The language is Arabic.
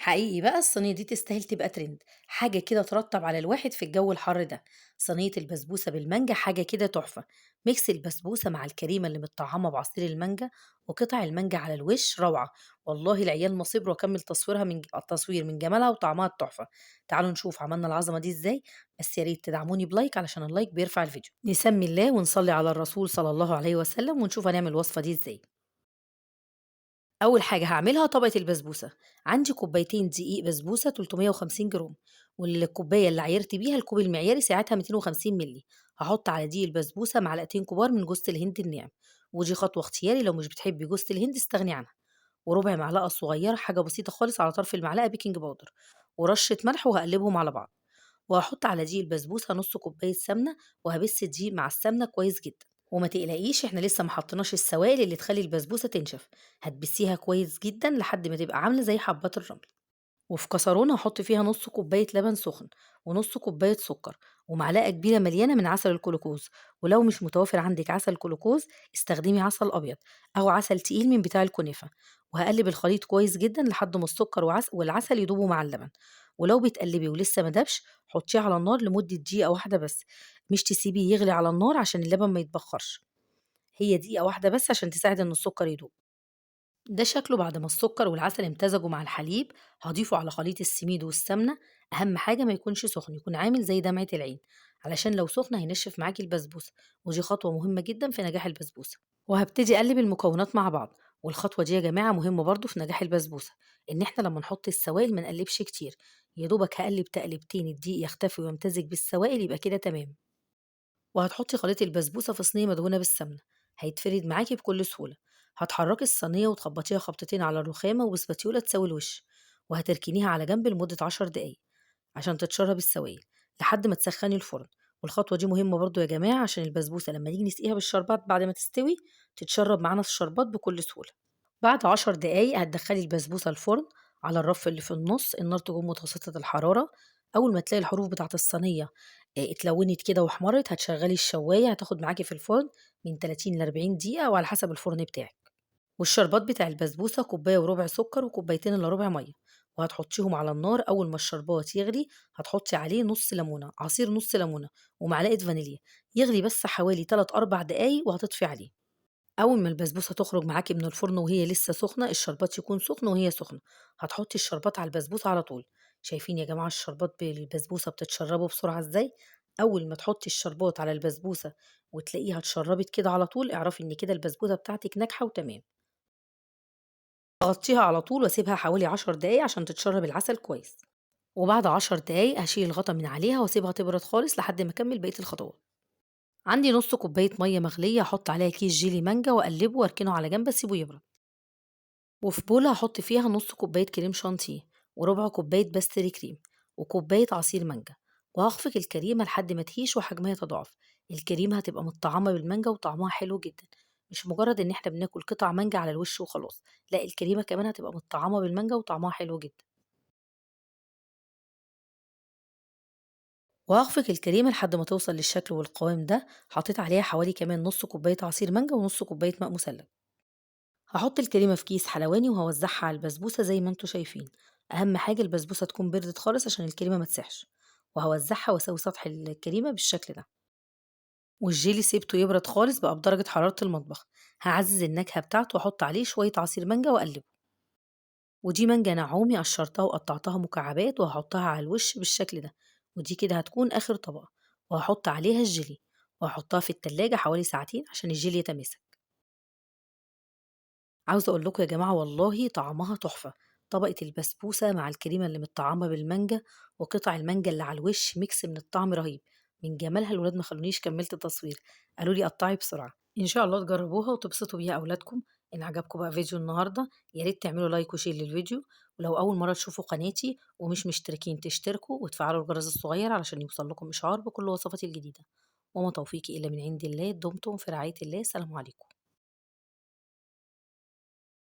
حقيقي بقى الصينية دي تستاهل تبقى ترند، حاجة كده ترطب على الواحد في الجو الحر ده. صينية البسبوسة بالمانجا حاجة كده تحفة. ميكس البسبوسة مع الكريمة اللي متطعمة بعصير المانجا وقطع المانجا على الوش روعة. والله العيال ما صبروا واكمل تصويرها التصوير من جمالها وطعمها التحفة. تعالوا نشوف عملنا العظمة دي ازاي. بس يا ريت تدعموني بلايك علشان اللايك بيرفع الفيديو. نسمي الله ونصلي على الرسول صلى الله عليه وسلم ونشوف هنعمل الوصفة دي ازاي. أول حاجة هاعملها طبقة البسبوسة. عندي كوبايتين دقيق بسبوسة 350 جرام، والكوباية اللي عايرت بيها الكوب المعياري ساعتها 250 مللي. هاحط على دقيق البسبوسة معلقتين كبار من جوز الهند الناعم، ودي خطوة اختياري، لو مش بتحبي جوز الهند استغني عنها. وربع معلقة صغيرة حاجة بسيطة خالص على طرف المعلقة بيكنج باودر، ورشة ملح، وهقلبهم على بعض. وهاحط على دقيق البسبوسة نص كوباية سمنة، وهابس الدقيق مع السمنة كويس جدا. وما تقلقيش احنا لسه ما حطيناش السوائل اللي تخلي البسبوسة تنشف. هتبسيها كويس جدا لحد ما تبقى عاملة زي حبات الرمل. وفي كسرونة هحط فيها نص كوباية لبن سخن، ونص كوباية سكر، ومعلقة كبيرة مليانة من عسل الكلوكوز. ولو مش متوافر عندك عسل كلوكوز استخدمي عسل أبيض أو عسل تقيل من بتاع الكنافة. وهقلب الخليط كويس جدا لحد ما السكر والعسل يدوبوا مع اللبن. ولو بتقلبي ولسه ما دابش حطيه على النار لمدة دقيقة واحدة بس، مش تسيبيه يغلي على النار عشان اللبن ما يتبخرش. هي دقيقة واحدة بس عشان تساعد إن السكر يدوب. ده شكله بعد ما السكر والعسل امتزجوا مع الحليب. هضيفه على خليط السميد والسمنة. أهم حاجة ما يكونش سخن، يكون عامل زي دمعة العين، علشان لو سخن هينشف معاكي البسبوسة، ودي خطوة مهمة جدا في نجاح البسبوسة. وهبتدي أقلب المكونات مع بعض. والخطوة دي يا جماعة مهمة برضو في نجاح البسبوسة، إن إحنا لما نحط السوائل ما نقلبش كتير. يا دوبك هقلب تقلبتين الدقيق يختفي ويمتزج بالسوائل يبقى كده تمام. وهتحطي خليط البسبوسة في صينية مدهونة بالسمنة، هيتفرد معاكي بكل سهولة. هتحركي الصينية وتخبطيها خبطتين على الرخامة وبسباتيولا تساوي الوش، وهتركنيها على جنب لمدة 10 دقايق عشان تتشرب السوائل لحد ما تسخني الفرن. والخطوة دي مهمة برضو يا جماعة عشان البسبوسة لما نيجي نسقيها بالشربات بعد ما تستوي تتشرب معانا في الشربات بكل سهولة. بعد 10 دقايق هتدخلي البسبوسة الفرن على الرف اللي في النص، النار تكون متوسطة الحرارة. أول ما تلاقي الحروف بتاعة الصينية اتلونت كده واحمرت هتشغلي الشواية، هتاخد معاكي في الفرن من 30 ل 40 دقيقة وعلى حسب الفرن بتاعك. والشربات بتاع البسبوسة كوباية وربع سكر وكوبايتين إلا ربع مية، وهتحطيهم على النار. أول ما الشربات يغلي هتحطي عليه نص ليمونة، عصير نص ليمونة، ومعلقة فانيليا. يغلي بس حوالي 3 4 دقايق وهتطفي عليه. أول ما البسبوسة تخرج معاكِ من الفرن وهي لسه سخنة، الشربات يكون سخن وهي سخنة، هتحطّي الشربات على البسبوسة على طول. شايفين يا جماعة الشربات بالبسبوسة بتتشربوا بسرعة إزاي؟ أول ما تحطّي الشربات على البسبوسة وتلاقيها اتشربت كده على طول، اعرفي إن كده البسبوسة بتاعتِك ناجحة وتمام. أغطّيها على طول واسيبها حوالي 10 دقايق عشان تتشرب العسل كويس. وبعد 10 دقايق هاشيل الغطا من عليها واسيبها تبرد خالص لحد ما أكمّل بقية الخطوات. عندي نُص كوباية مَيّة مغلية هاحط عليها كيس جيلي مانجا وأقلّبه وأركنه على جنب أسيبه يبرد. وفي بولة هاحط فيها نص كوباية كريم شانتيه، وربع كوباية باستري كريم، وكوباية عصير مانجا. وهخفق الكريمة لحد ما تهيش وحجمها يتضاعف. الكريمة هتبقى متطعمة بالمانجا وطعمها حلو جدا، مش مجرد ان احنا بناكل قطع مانجا على الوش وخلاص. لا، الكريمة كمان هتبقى متطعمة بالمانجا وطعمها حلو جدا. وهخفق الكريمة لحد ما توصل للشكل والقوام ده. حطيت عليها حوالي كمان نص كوباية عصير مانجا ونص كوباية ماء مثلج. هاحط الكريمة في كيس حلواني وهاوزعها على البسبوسة زي ما انتوا شايفين. أهم حاجة البسبوسة تكون بردت خالص عشان الكريمة ما تسيحش. وهوزعها واسوي سطح الكريمة بالشكل ده. والجيلي سيبته يبرد خالص بقى بدرجة حرارة المطبخ. هعزز النكهة بتاعته واحط عليه شوية عصير مانجا واقلبه. ودي مانجا نعومي قشرتها وقطعتها مكعبات وهحطها على الوش بالشكل ده. ودي كده هتكون آخر طبقة. وهحط عليها الجيلي، وهحطها في التلاجة حوالي ساعتين عشان الجيلي يتماسك. عاوزة أقول لكم يا جماعة والله طعمها تحفة. طبقة البسبوسة مع الكريمة اللي متطعمة بالمانجا وقطع المانجا اللي على الوش ميكس من الطعم رهيب. من جمالها الولاد ما خلونيش كملت التصوير، قالوا لي قطعي بسرعة. إن شاء الله تجربوها وتبسطوا بيها أولادكم. إن عجبكم بقى فيديو النهاردة يا ريت تعملوا لايك وشير للفيديو. ولو أول مرة تشوفوا قناتي ومش مشتركين تشتركوا وتفعلوا الجرس الصغير علشان يوصل لكم إشعار بكل وصفاتي الجديدة. وما توفيقي إلا من عند الله. دمتم في رعاية الله. سلام عليكم.